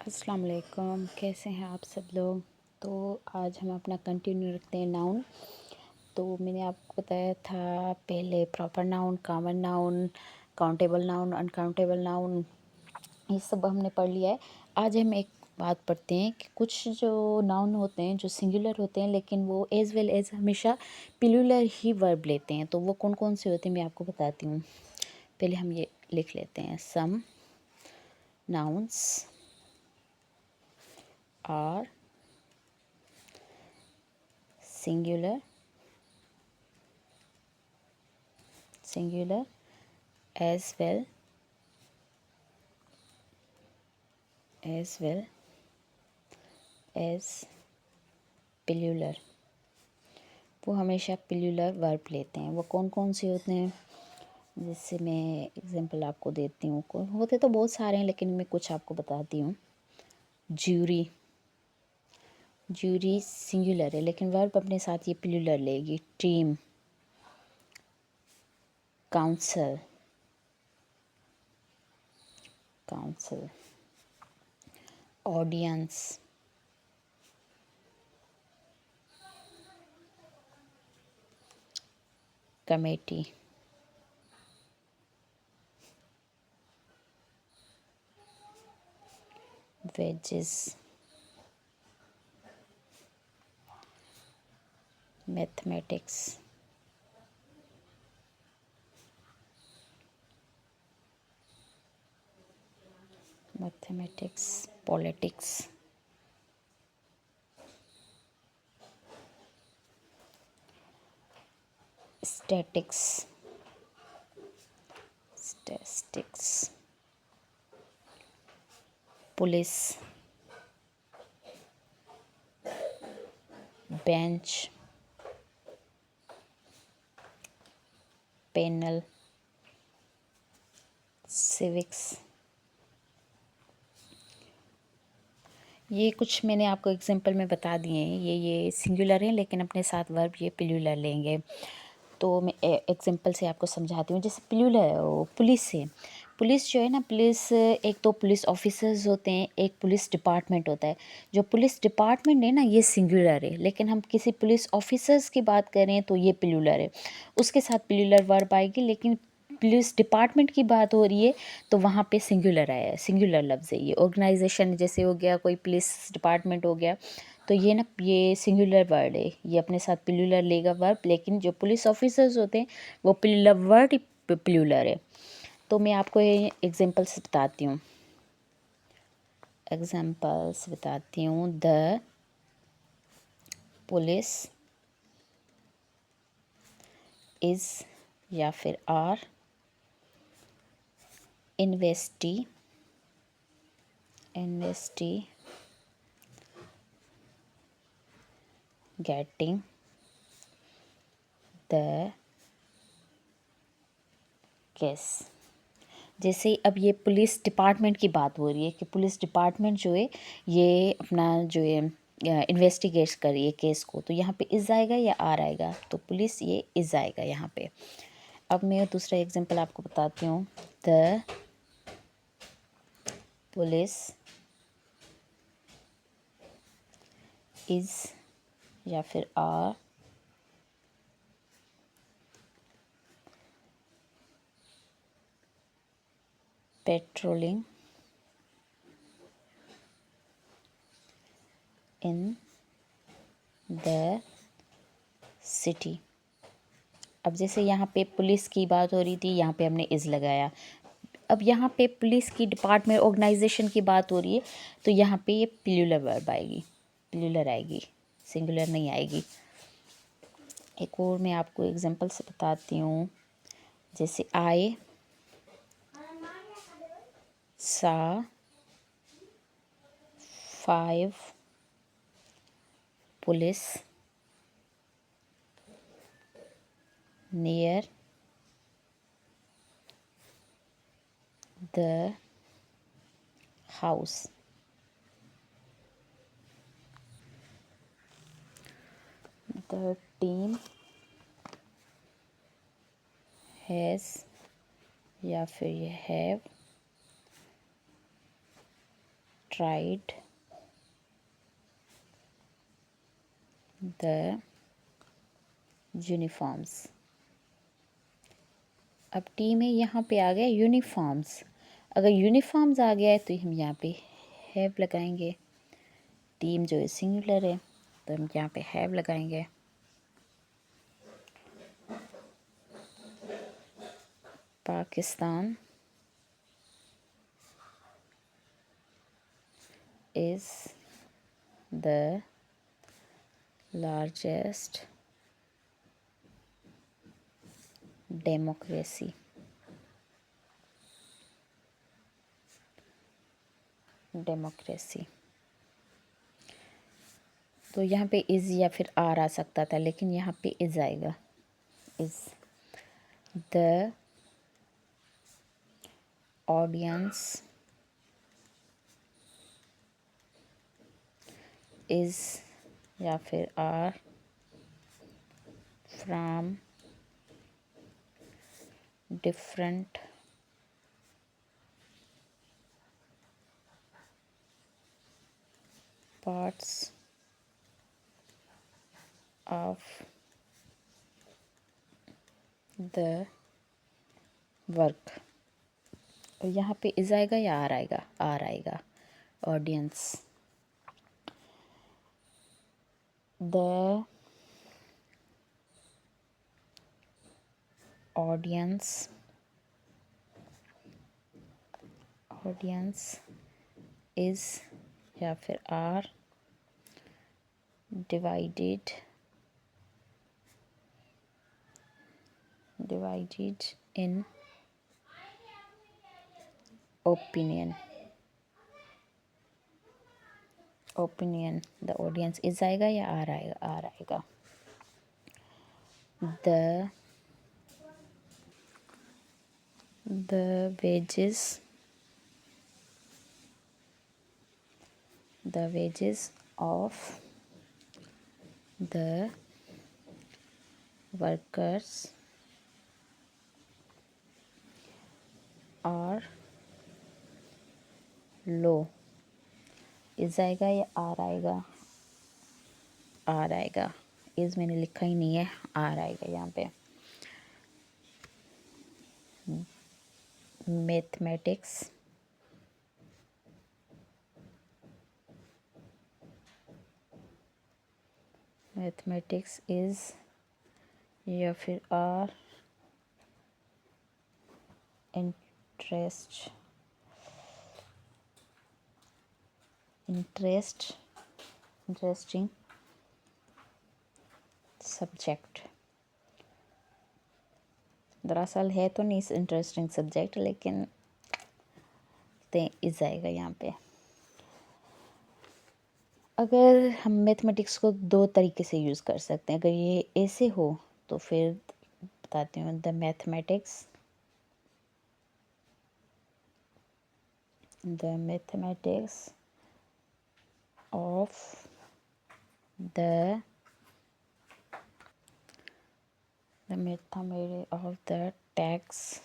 अस्सलाम वालेकुम, कैसे हैं आप सब लोग। तो आज हम अपना कंटिन्यू रखते हैं नाउन। तो मैंने आपको बताया था पहले proper noun, common noun, countable noun, uncountable noun, ये सब हमने पढ़ लिया है। आज हम एक बात पढ़ते हैं कि कुछ जो नाउन होते हैं जो सिंगुलर होते हैं लेकिन वो एज वेल एज हमेशा प्लूरल ही वर्ब लेते हैं। तो वो कौन कौन से होते हैं मैं आपको बताती हूँ। पहले हम ये लिख लेते हैं। सम nouns are singular as well as plural। वो हमेशा प्लूरल वर्ब लेते हैं। वो कौन कौन से होते हैं, जैसे मैं एग्जांपल आपको देती हूँ। होते तो बहुत सारे हैं लेकिन मैं कुछ आपको बताती हूँ। ज्यूरी, ज्यूरी सिंगुलर है लेकिन वर्ब अपने साथ ये प्लूरल लेगी। Team, council, audience, committee, wages, mathematics, politics, statistics, police, bench, panel, civics. ये कुछ मैंने आपको एग्जांपल में बता दिए हैं। ये सिंगुलर हैं लेकिन अपने साथ वर्ब ये प्लूरल लेंगे। तो मैं एग्जांपल से आपको समझाती हूँ। जैसे प्लूरल पुलिस है। पुलिस जो है ना, पुलिस एक तो पुलिस ऑफिसर्स होते हैं, एक पुलिस डिपार्टमेंट होता है। जो पुलिस डिपार्टमेंट है ना ये सिंगुलर है, लेकिन हम किसी पुलिस ऑफिसर्स की बात करें तो ये प्लूरल है। उसके साथ प्लूरल वर्ब आएगी। लेकिन पुलिस डिपार्टमेंट की बात हो रही है तो वहाँ पे सिंगुलर आया है, सिंगुलर लफ्ज़ है ये। ऑर्गेनाइजेशन जैसे हो गया, कोई पुलिस डिपार्टमेंट हो गया, तो ये ना ये सिंगुलर वर्ड है। ये अपने साथ प्लूरल लेगा वर्ब। लेकिन जो पुलिस ऑफिसर्स होते हैं वो प्लूरल वर्ड प्लूरल है। तो मैं आपको ये एग्जांपल्स बताती हूँ। द पुलिस इज़ या फिर आर इन्वेस्टिगेटिंग द केस। जैसे अब ये पुलिस डिपार्टमेंट की बात हो रही है कि पुलिस डिपार्टमेंट जो है ये अपना जो है इन्वेस्टिगेट कर रही है केस को, तो यहाँ पे इज़ आएगा या आर आएगा। तो पुलिस ये इज़ आएगा यहाँ पे। अब मैं दूसरा एग्जांपल आपको बताती हूँ। द पुलिस इज़ या फिर are patrolling in the city. अब जैसे यहाँ पे पुलिस की बात हो रही थी, यहाँ पे हमने इज़ लगाया। अब यहाँ पे पुलिस की डिपार्टमेंट ऑर्गेनाइजेशन की बात हो रही है तो यहाँ पे ये प्लूरल वर्ब आएगी, प्लूरल आएगी, सिंगुलर नहीं आएगी। एक और मैं आपको एग्जांपल से बताती हूँ। जैसे आई सा 5 police near the house. The team has या फिर ये हैव tried the uniforms। अब टी में यहाँ पे आ गया यूनिफॉर्म्स। अगर यूनिफॉर्म्स आ गया है तो हम यहाँ पे हैव लगाएंगे। टीम जो है सिंगुलर है तो हम यहाँ पे हैव लगाएंगे। Pakistan is the largest democracy। Democracy तो यहाँ पे इज़ या फिर आर आ सकता था, लेकिन यहाँ पे इज़ आएगा। इज़ द ऑडियंस इज़ या फिर are from different parts of the work. और यहाँ पे इज़ आएगा या आर आएगा? आर आएगा। ऑडियंस द ऑडियंस इज़ या फिर are divided in opinion। The audience is आएगा या आर आएगा? आर आएगा। The wages of the workers are low। Is आएगा या आर आएगा? आर आएगा। इज मैंने लिखा ही नहीं है, आर आएगा यहाँ पे। मैथमेटिक्स इज या फिर आर इंटरेस्टिंग सब्जेक्ट। दरअसल है तो नहीं इंटरेस्टिंग सब्जेक्ट, लेकिन इज आएगा यहाँ पे। अगर हम मैथमेटिक्स को दो तरीके से यूज़ कर सकते हैं। अगर ये ऐसे हो तो फिर बताती हूँ। The mathematics of the tax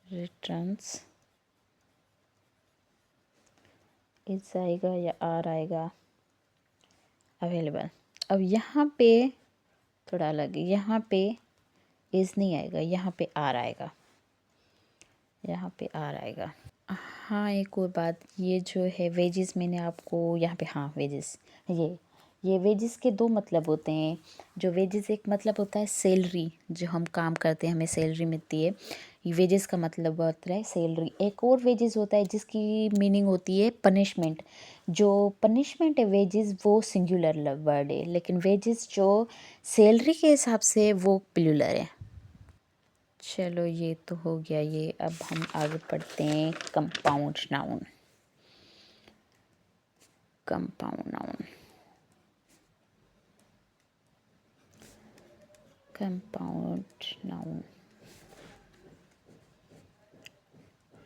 returns is आएगा या आर आएगा? अवेलेबल। अब यहाँ पे थोड़ा अलग है। यहाँ पे इज नहीं आएगा, यहाँ पे आर आएगा। यहाँ पे आर आएगा। हाँ, एक और बात, ये जो है वेजेस मैंने आपको यहाँ पे, हाँ वेजेस, ये वेजेस के दो मतलब होते हैं। जो वेजेस एक मतलब होता है सैलरी, जो हम काम करते हैं हमें सैलरी मिलती है, ये वेजेस का मतलब होता है सैलरी। एक और वेजेस होता है जिसकी मीनिंग होती है पनिशमेंट। जो पनिशमेंट है वेजेस वो सिंगुलर वर्ड है, लेकिन वेजेस जो सैलरी के हिसाब से वो प्लूरल है। चलो ये तो हो गया ये। अब हम आगे पढ़ते हैं कंपाउंड नाउन।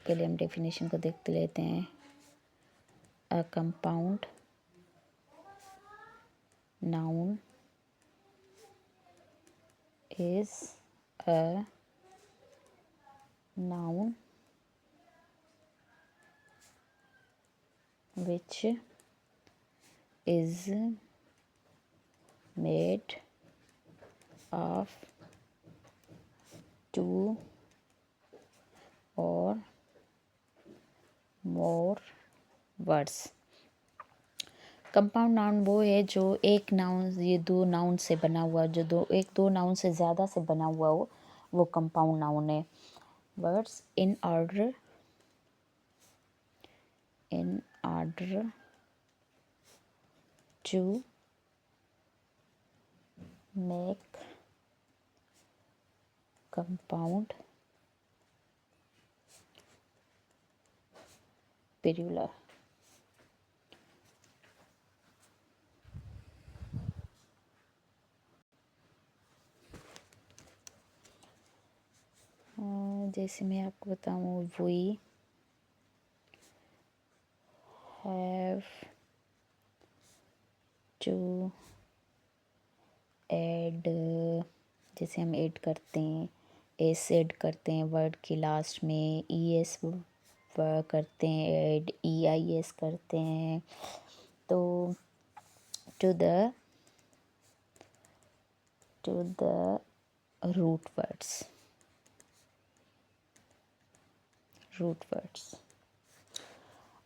पहले हम डेफिनेशन को देखते लेते हैं। A compound noun is a noun which is made of two or more words। Compound noun वो है जो एक नाउन, ये दो नाउन से बना हुआ, जो दो नाउन से ज़्यादा से बना हुआ हो, वो कंपाउंड नाउन है। Words in order to make compound plural. जैसे मैं आपको बताऊँ, वी हैव टू ऐड, जैसे हम ऐड करते हैं, एस ऐड करते हैं वर्ड के लास्ट में, ई एस करते हैं ऐड, ई आई एस करते हैं। तो टू द रूट वर्ड्स।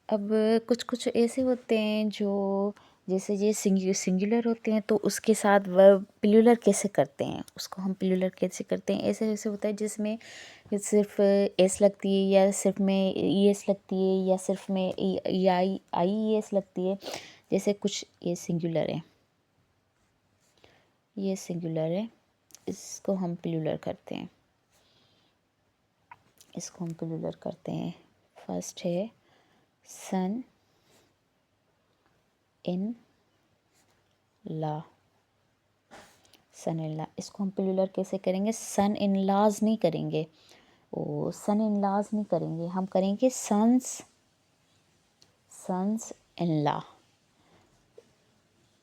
अब कुछ कुछ ऐसे होते हैं जो, जैसे ये सिंगुलर होते हैं, तो उसके साथ वर्ब प्लूरल कैसे करते हैं, उसको हम प्लूरल कैसे करते हैं। ऐसे ऐसे होता है जिसमें सिर्फ एस लगती है, या सिर्फ में ई एस लगती है, या सिर्फ में आई एस लगती है। जैसे कुछ ये सिंगुलर है, इसको हम प्लूरल करते हैं। फर्स्ट है सन इन ला, इसको हम प्लूरल कैसे करेंगे? सन इन लॉज नहीं करेंगे, सन इन लॉज नहीं करेंगे, हम करेंगे sons in law.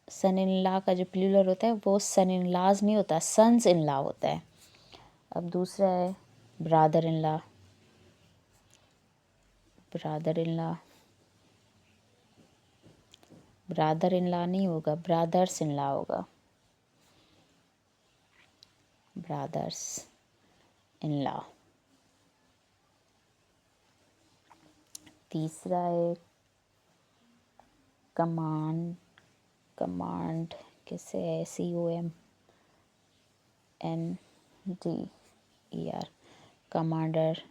Son in law का जो प्लूरल होता है वो सन इन लॉज नहीं होता, सन्स इन लॉ होता है। अब दूसरा है brother in law, brother in law नहीं होगा, ब्रादर्स इन लॉ होगा, ब्रादर्स इन लॉ। तीसरा है कमांड कैसे है? COMMANDER, commander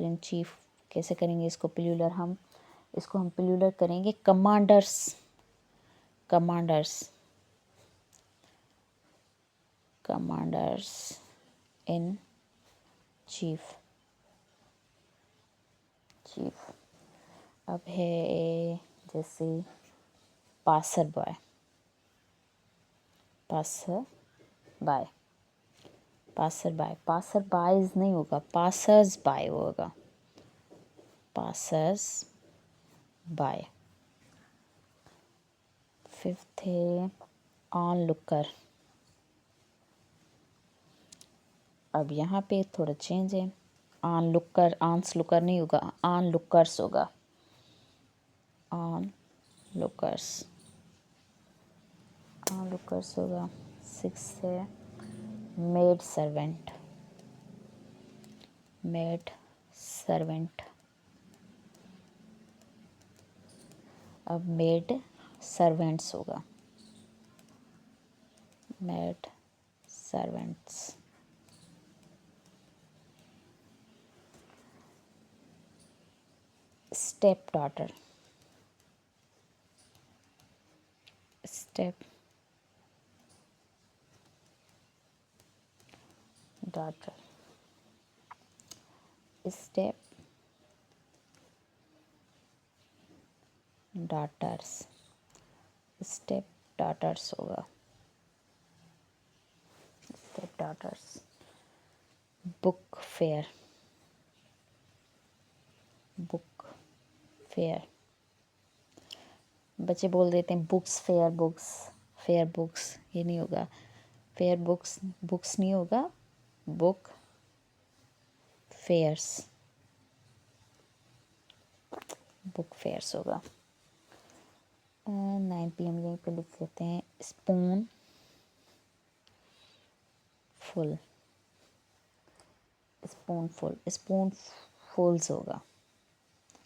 in chief. कैसे करेंगे इसको प्लूरल? इसको हम प्लूरल करेंगे कमांडर्स इन चीफ। अब है जैसे पासर बाय नहीं होगा, पासर्स बाय होगा, बाय। फिफ्थ है ऑन लुकर। अब यहाँ पे थोड़ा चेंज है, ऑन लुकर नहीं होगा, ऑन लुकर्स होगा, ऑन लुकर्स होगा। सिक्स है मेड सर्वेंट, अब मेड सर्वेंट्स होगा, maid servants. Step daughter, step daughters होगा, स्टेप डॉटर्स। बुक फेयर, बच्चे बोल देते हैं बुक्स फेयर, ये नहीं होगा, फेयर बुक्स नहीं होगा, बुक फेयर्स। बुक फेयर्स होगा। 9 PM यहीं पे लिख लेते हैं। Spoonful, spoonful, spoonfuls होगा,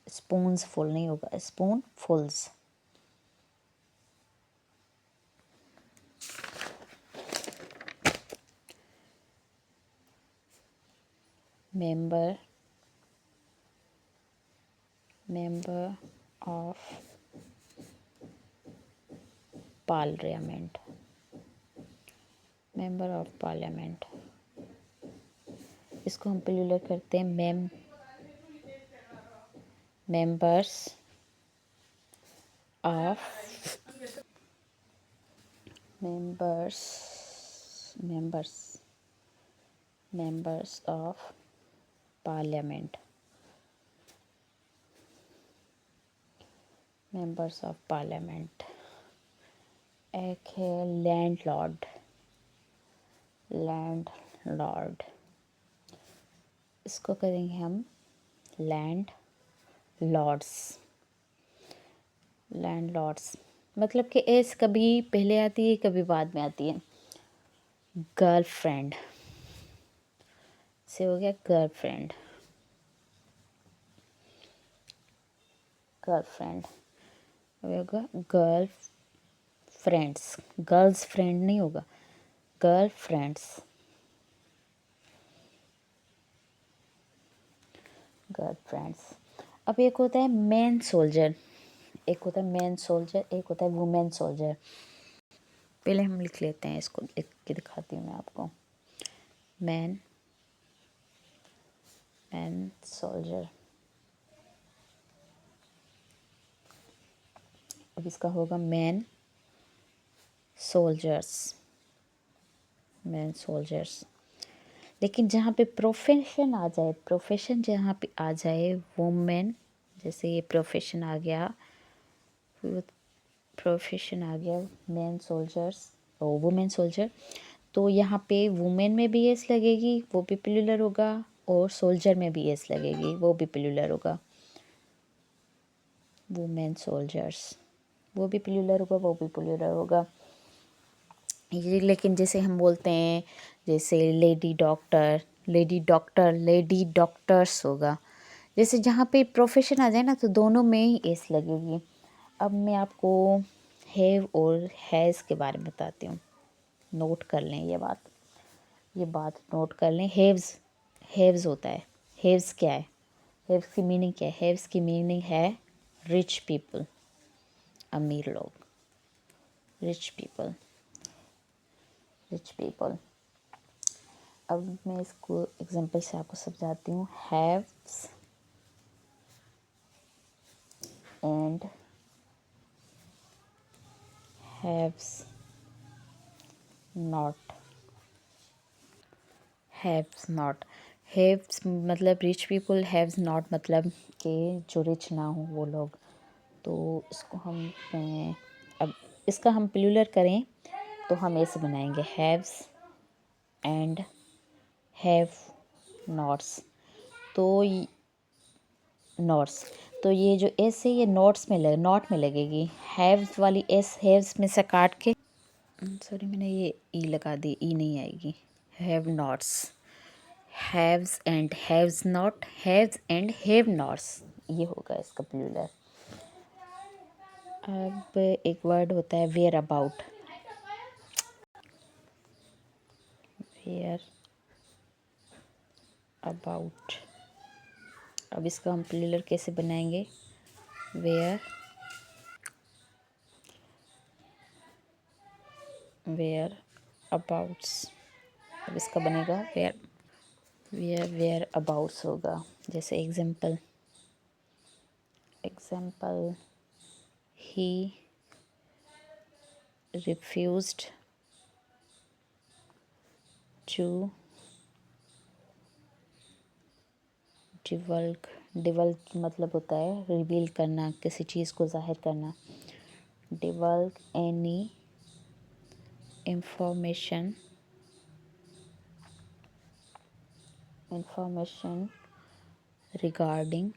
स्पून्स फुल नहीं होगा, spoonfuls. Member of parliament, member of parliament, इसको हम प्लूरल करते हैं members of members of parliament, members of parliament. एक है लैंडलॉर्ड, इसको करेंगे हम लैंड लॉर्ड्स, मतलब कि एस कभी पहले आती है कभी बाद में आती है। गर्लफ्रेंड से हो गया गर्लफ्रेंड, अब होगा गर्ल फ्रेंड्स, गर्ल्स फ्रेंड नहीं होगा, गर्ल फ्रेंड्स, अब एक होता है मैन सोल्जर, एक होता है मैन सोल्जर, एक होता है वुमेन सोल्जर। पहले हम लिख लेते हैं, इसको लिख के दिखाती हूँ मैं आपको। मैन सोल्जर, अब इसका होगा मैन सोल्जर्स, लेकिन जहाँ पे प्रोफेशन जहाँ पे आ जाए वुमेन, जैसे ये प्रोफेशन आ गया मैन सोल्जर्स और वुमेन सोल्जर, तो यहाँ पे वुमेन में भी एस लगेगी, वो भी प्लूरल होगा, और सोल्जर में भी एस लगेगी, वो भी प्लूरल होगा। वुमेन सोल्जर्स, वो भी प्लूरल होगा, वो भी प्लूरल होगा। ये लेकिन जैसे हम बोलते हैं, जैसे लेडी डॉक्टर्स होगा, जैसे जहाँ पे प्रोफेशन आ जाए ना तो दोनों में ही एस लगेगी। अब मैं आपको हैव और हैज़ के बारे में बताती हूँ, नोट कर लें ये बात नोट कर लें। हैव्स होता है, हैव्स क्या है, हैव्स की मीनिंग क्या है? हैव्स की मीनिंग है रिच पीपल, अमीर लोग, रिच पीपल। अब मैं इसको एग्जांपल से आपको समझाती हूँ। Haves and haves not, haves मतलब रिच पीपल, हैव्स नॉट मतलब कि जो रिच ना हो वो लोग। तो इसको अब इसका हम प्लूरल करें तो हम ऐसे बनाएंगे, हैव्स एंड हैव नॉट्स। तो ये जो एस है ये नॉट में लगेगी। हैव्स वाली एस हैव्स में से काट के, सॉरी मैंने ये ई लगा दी, ई नहीं आएगी। Have nots, haves and have nots, ये होगा इसका प्लूरल। अब एक वर्ड होता है वेयर अबाउट, अब इसका हम प्लूरल कैसे बनाएंगे? वेयर अबाउट्स, अब इसका बनेगा वेयर अबाउट्स होगा। जैसे एग्जाम्पल, ही रिफ्यूज्ड टू डिवल्ग मतलब होता है रिवील करना, किसी चीज़ को जाहिर करना। Divulge any information regarding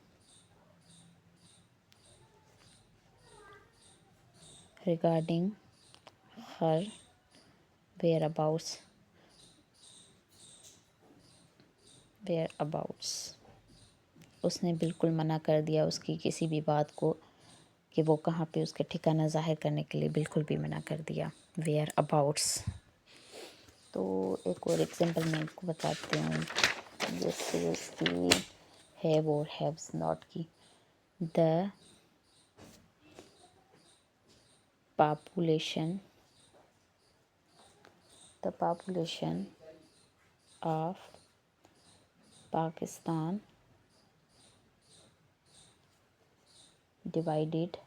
regarding her whereabouts। उसने बिल्कुल मना कर दिया उसकी किसी भी बात को कि वो कहाँ पे, उसका ठिकाना ज़ाहिर करने के लिए बिल्कुल भी मना कर दिया। Whereabouts. तो एक और एग्जांपल मैं आपको बताती हूँ, जैसे उसकी हैव और हैव्स नॉट की। The population of Pakistan divided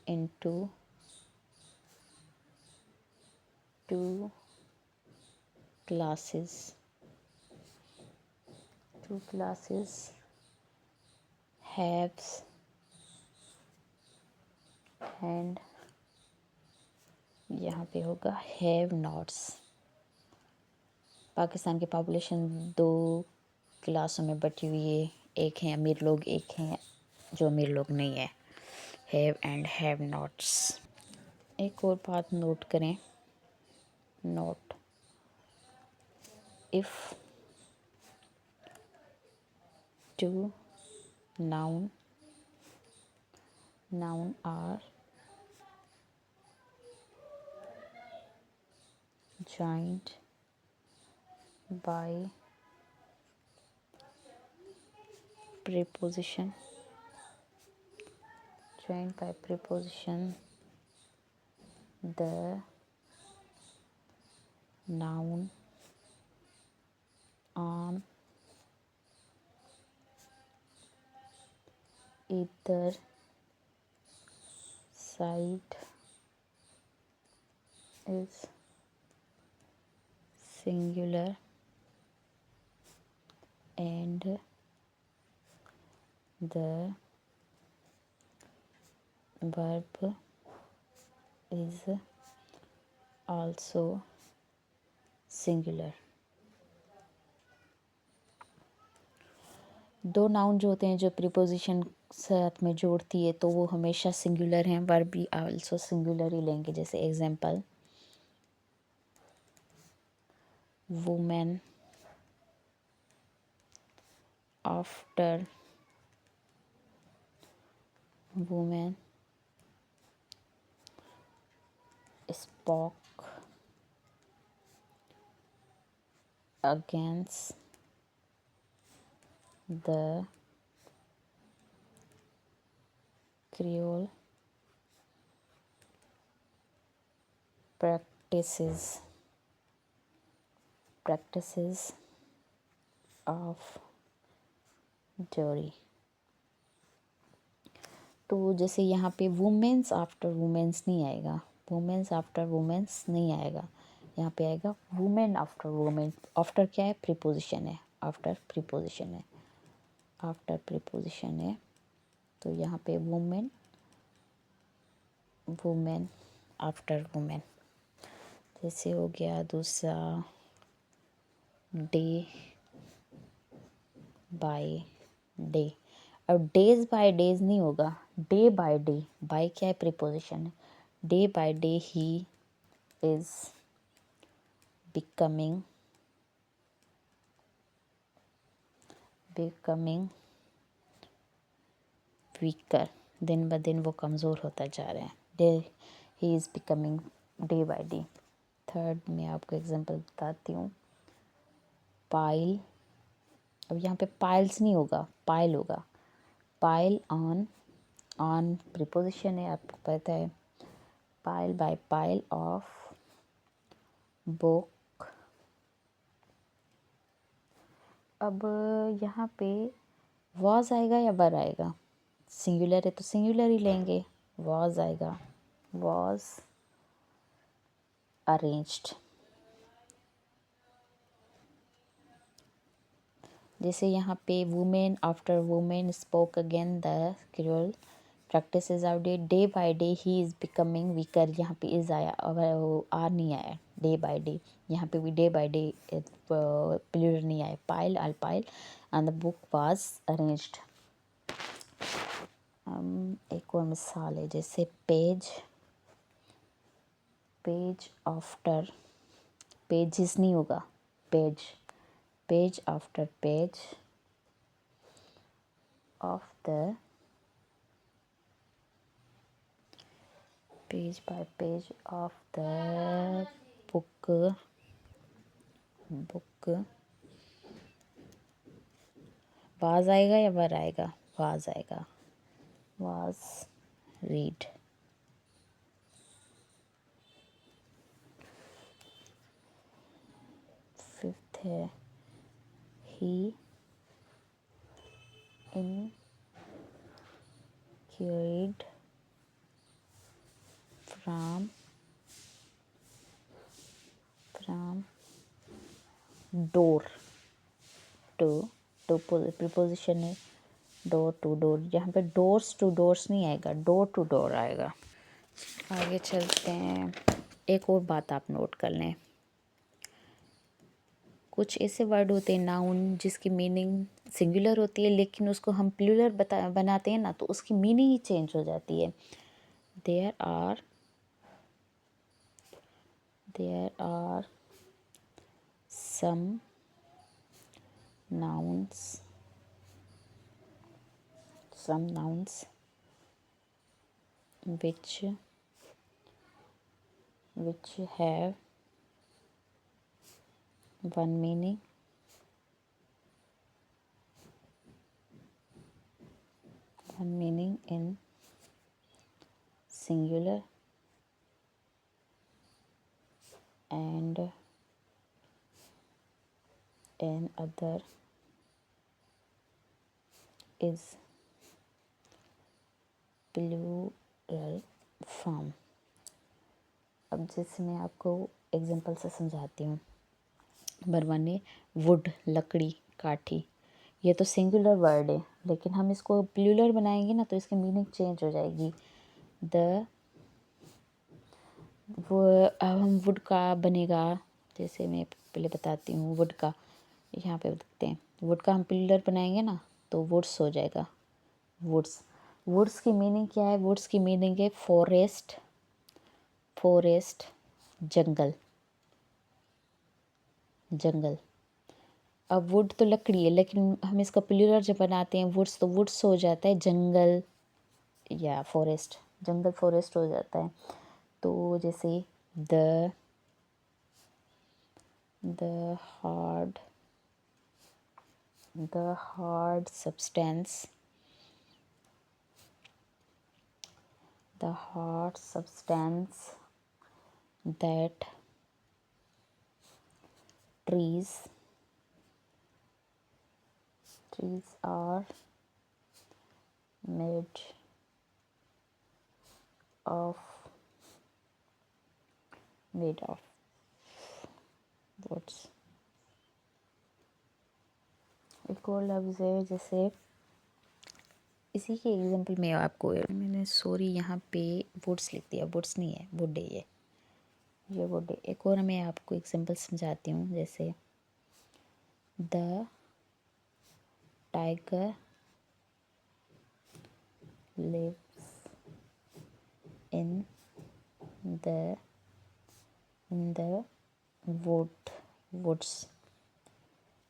into two classes haves and यहाँ पे होगा हैव नॉट्स। पाकिस्तान की पॉपुलेशन दो क्लासों में बटी हुई है, एक है अमीर लोग, एक हैं जो अमीर लोग नहीं है। Have and have nots. एक और बात नोट करें, note if two noun are joined by preposition the noun on either side is singular and the verb is also singular। दो नाउन जो होते हैं जो प्रीपोजिशन साथ में जोड़ती है तो वो हमेशा सिंगुलर हैं, वर्ब भी आल्सो सिंगुलर ही लेंगे। जैसे example, women after women spoke against the Creole practices of Dowry। तो जैसे यहाँ पे वुमेन्स आफ्टर वुमेन्स नहीं आएगा, वुमेन्स आफ्टर वुमेन्स नहीं आएगा, यहाँ पे आएगा वुमेन आफ्टर वुमेन। आफ्टर क्या है? प्रीपोजिशन है, आफ्टर प्रीपोजिशन है। तो यहाँ पे वुमेन आफ्टर वुमेन। जैसे हो गया दूसरा, डे बाय डे। अब डेज बाय डेज नहीं होगा, डे बाय डे। बाय क्या है? प्रीपोजिशन है। Day by day he is becoming weaker. दिन ब दिन वो कमज़ोर होता जा रहे हैं। He is becoming day by day. Third में आपको एग्जांपल बताती हूँ, पाइल। अब यहाँ पे पाइल्स नहीं होगा, पाइल होगा। पाइल ऑन प्रीपोजिशन है, आपको पता है। Pile by pile of book. अब यहाँ पे वॉज आएगा या वर आएगा? सिंगुलर है तो सिंगुलर ही लेंगे, वॉज आएगा। Was arranged. जैसे यहाँ पे women after women spoke again the creole practices of day by day he is becoming weaker. यहाँ पे इज़ आया, और आर नहीं आया। डे बाय डे, यहाँ पे भी डे बाय डे प्लूरल नहीं आया। Pile and the book was arranged. एक और मिसाल है, जैसे पेज, पेज आफ्टर, पेजेस नहीं होगा, page, page after page of the, page bye page of the book, book, was आएगा या वर आएगा, वाज आएगा, वाज रीड। फिफ्थ है ही inquired from door to, preposition है डोर टू डोर, यहाँ पे डोर्स टू डोर्स नहीं आएगा, डोर टू डोर आएगा। आगे चलते हैं, एक और बात आप नोट कर लें, कुछ ऐसे वर्ड होते हैं नाउन जिसकी मीनिंग सिंगुलर होती है, लेकिन उसको हम प्लूरल बनाते हैं ना, तो उसकी मीनिंग ही चेंज हो जाती है। There are some nouns which have one meaning in singular and another is plural form। अब जैसे मैं आपको एग्जांपल से समझाती हूँ। नंबर 1 है वुड, लकड़ी, काठी। ये तो सिंगुलर वर्ड है, लेकिन हम इसको प्लूरल बनाएंगे ना तो इसकी मीनिंग चेंज हो जाएगी। वो अब हम वुड का बनेगा, जैसे मैं पहले बताती हूँ वुड का, यहाँ पे देखते हैं वुड का हम प्लूरल बनाएंगे ना तो वुड्स हो जाएगा, वुड्स। वुड्स की मीनिंग क्या है, वुड्स की मीनिंग है फॉरेस्ट, जंगल, जंगल। अब वुड तो लकड़ी है, लेकिन हम इसका प्लूरल जब बनाते हैं वुड्स, तो वुड्स हो जाता है जंगल या फॉरेस्ट, जंगल फॉरेस्ट हो जाता है। तो जैसे the hard substance, that trees are made of woods। एक और लफ्ज़ है, जैसे इसी के एग्जांपल में आपको, मैंने सॉरी यहाँ पे वुड्स लिख दिया, वुड्स नहीं है, वुड है ये वुड है। एक और मैं आपको एग्जांपल समझाती हूँ, जैसे the tiger lives in the woods।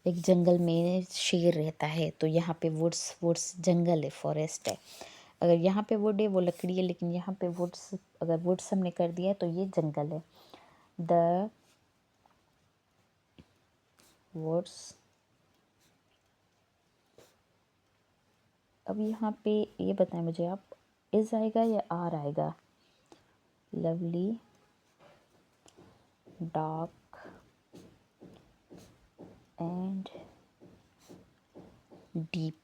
एक जंगल में शेर रहता है, तो यहाँ पे वुड्स जंगल है, फॉरेस्ट है। अगर यहाँ पे वुड है वो लकड़ी है, लेकिन यहाँ पे वुड्स, अगर वुड्स हमने कर दिया तो ये जंगल है। The woods. अब यहाँ पे ये बताएं मुझे आप, इज आएगा या आर आएगा? Lovely, dark and deep.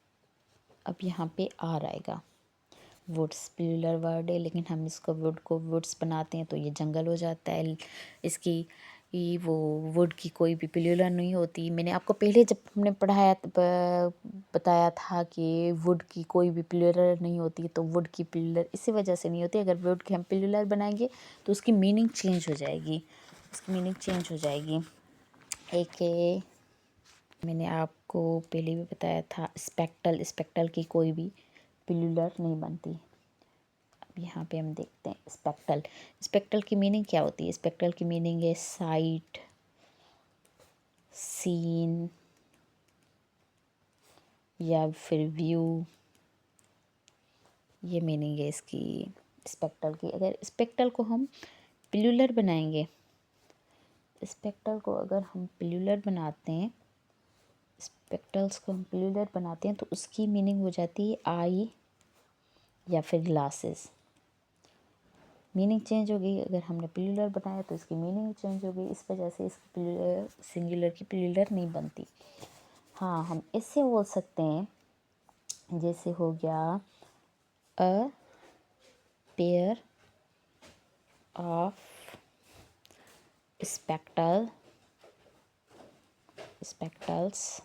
अब यहाँ पे आर आएगा। वुड्स प्लूरल वर्ड है, लेकिन हम इसको वुड को वुड्स बनाते हैं तो ये जंगल हो जाता है। इसकी वो वुड की कोई भी प्लूरल नहीं होती। मैंने आपको पहले जब हमने पढ़ाया बताया था कि वुड की कोई भी प्लूरल नहीं होती, तो वुड की प्लूरल इसी वजह से नहीं होती। अगर वुड की हम प्लूरल बनाएंगे तो उसकी मीनिंग चेंज हो जाएगी, एक मैंने आपको पहले भी बताया था, स्पेक्टल की कोई भी पिल्यूलर नहीं बनती। अब यहाँ पे हम देखते हैं स्पेक्टल। स्पेक्टल की मीनिंग क्या होती है? स्पेक्टल की मीनिंग है साइट, सीन या फिर व्यू, ये मीनिंग है इसकी स्पेक्टल की। अगर स्पेक्टल को हम पिल्यूलर बनाएंगे, स्पेक्टल को अगर हम पिल्यूलर बनाते हैं, स्पेक्टल्स को हम पिल्यूलर बनाते हैं तो उसकी मीनिंग हो जाती है आई या फिर ग्लासेस। मीनिंग चेंज हो गई। अगर हमने पिल्यूलर बनाया तो इसकी मीनिंग चेंज हो गई, इस वजह से इसकी पिल्यूलर सिंगुलर की पिल्यूलर नहीं बनती। हाँ, हम इससे बोल सकते हैं, जैसे हो गया a pair of spectacles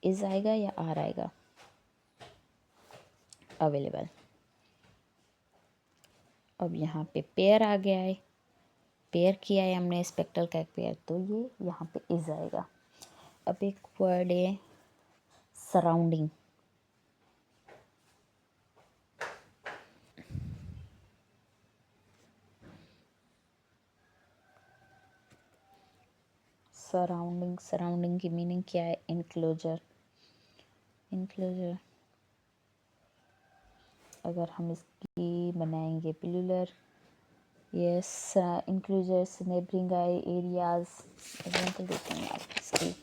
is आएगा या आर आएगा अवेलेबल। अब यहाँ पे पेयर आ गया है, पेयर किया है हमने स्पेक्टल का एक पेयर, तो ये यहाँ पे इज आएगा। अब एक वर्ड है सराउंडिंग। सराउंडिंग की मीनिंग क्या है? इनक्लोजर। अगर हम इसकी बनाएंगे पिल्यूलर, यस, इंक्लूजर्स नेबरिंग एरियाज। एग्जाम्पल देते हैं आप इसकी।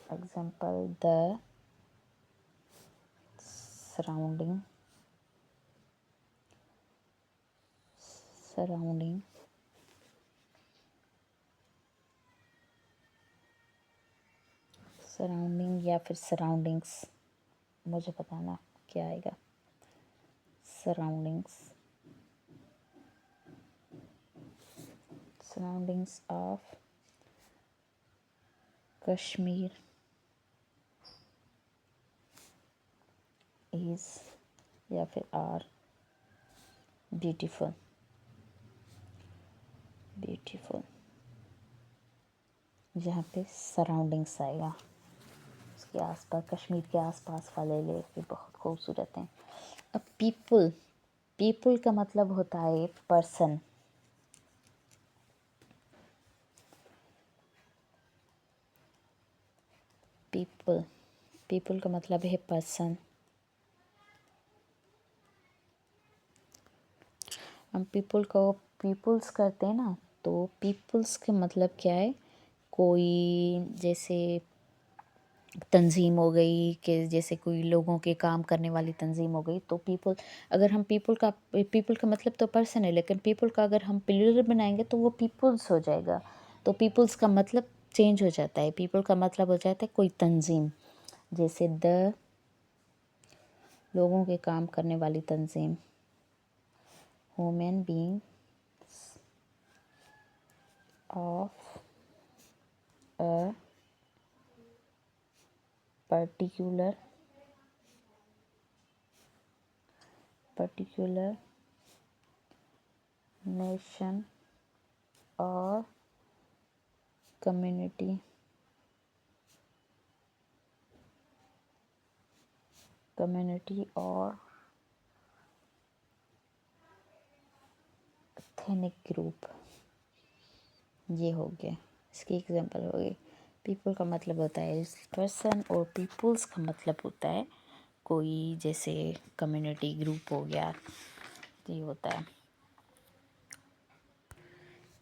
एग्जाम्पल द सराउंडिंग या फिर सराउंडिंग्स, मुझे बताना क्या आएगा। सराउंडिंग्स ऑफ कश्मीर इज या फिर आर ब्यूटीफुल। जहाँ पे सराउंडिंग्स आएगा, उसके आसपास, कश्मीर के आसपास वाले इलाके बहुत खूबसूरत हैं। अब पीपल का मतलब होता है पर्सन। पीपल का मतलब है पर्सन। हम पीपल को पीपल्स करते हैं ना, तो पीपल्स का मतलब क्या है? कोई जैसे तंजीम हो गई, कि जैसे कोई लोगों के काम करने वाली तंजीम हो गई, तो पीपल। अगर हम पीपल का मतलब तो पर्सन है, लेकिन पीपल का अगर हम प्लूरल बनाएंगे तो वो पीपल्स हो जाएगा। तो पीपल्स का मतलब चेंज हो जाता है। पीपल का मतलब हो जाता है कोई तंजीम, जैसे द लोगों के काम करने वाली तंजीम, human being of a particular nation और कम्युनिटी और एथनिक ग्रुप। ये हो गया, इसकी एग्जांपल हो गई। पीपल का मतलब होता है पर्सन, और पीपल्स का मतलब होता है कोई, जैसे कम्युनिटी ग्रुप हो गया, ये होता है।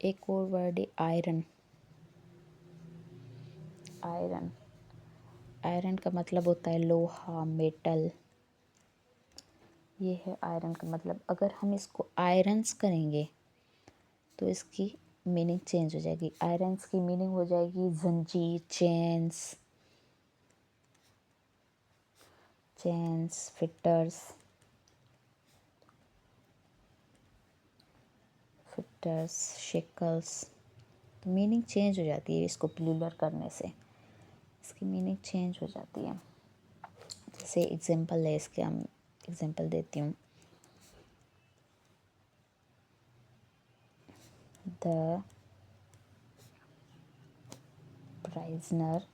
एक और वर्ड है आयरन। आयरन का मतलब होता है लोहा, मेटल। ये है आयरन का मतलब। अगर हम इसको आयरन्स करेंगे तो इसकी मीनिंग चेंज हो जाएगी। आयरन्स की मीनिंग हो जाएगी जंजीर, चेन्स, फिटर्स, शेकल्स। तो मीनिंग चेंज हो जाती है इसको प्लूरल करने से, इसकी मीनिंग चेंज हो जाती है। जैसे एग्जांपल है इसके, हम एग्जांपल देती हूँ। The prisoner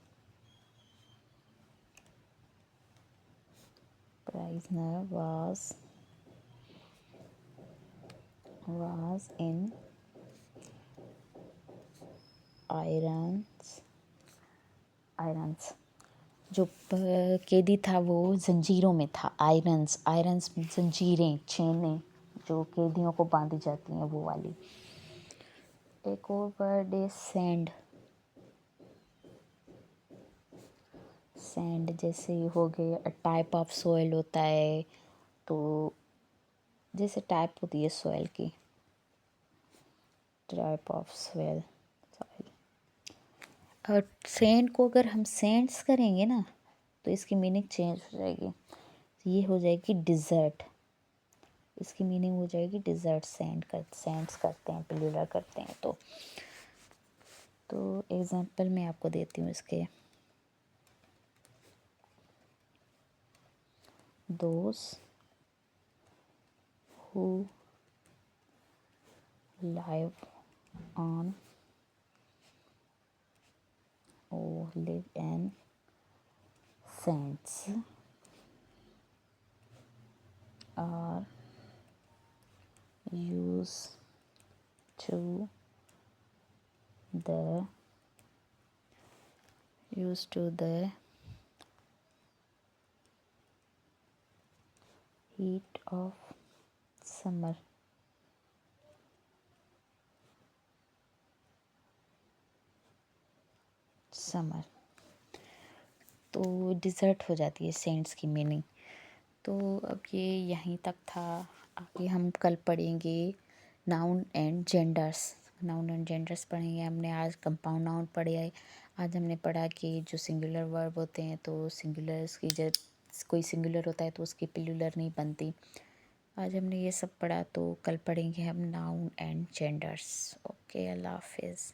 prisoner was in irons. जो कैदी था वो जंजीरों में था। आयरन्स जंजीरें, चेनें जो कैदियों को बांधी जाती हैं वो वाली। एक और वर्ड है सैंड जैसे हो गए अ टाइप ऑफ सॉइल होता है, तो जैसे टाइप होती है सॉइल की, टाइप ऑफ सॉइल। और सैंड को अगर हम सैंड्स करेंगे ना तो इसकी मीनिंग चेंज हो जाएगी, ये हो जाएगी डिज़र्ट। इसकी मीनिंग हो जाएगी डिज़र्ट। सैंड्स करते हैं, प्लूरल करते हैं तो एग्जांपल मैं आपको देती हूँ इसके। Those who live on or live in sands are used to the heat of summer। तो डिज़र्ट हो जाती है सेंट्स की मीनिंग। तो अब ये यहीं तक था। आगे हम कल पढ़ेंगे नाउन एंड जेंडर्स पढ़ेंगे। हमने आज कंपाउंड नाउन पढ़े है। आज हमने पढ़ा कि जो सिंगुलर वर्ब होते हैं तो सिंगुलर्स की जब कोई सिंगुलर होता है तो उसकी प्लूरल नहीं बनती। आज हमने ये सब पढ़ा, तो कल पढ़ेंगे हम नाउन एंड जेंडर्स। ओके, अल्लाह हाफिज़।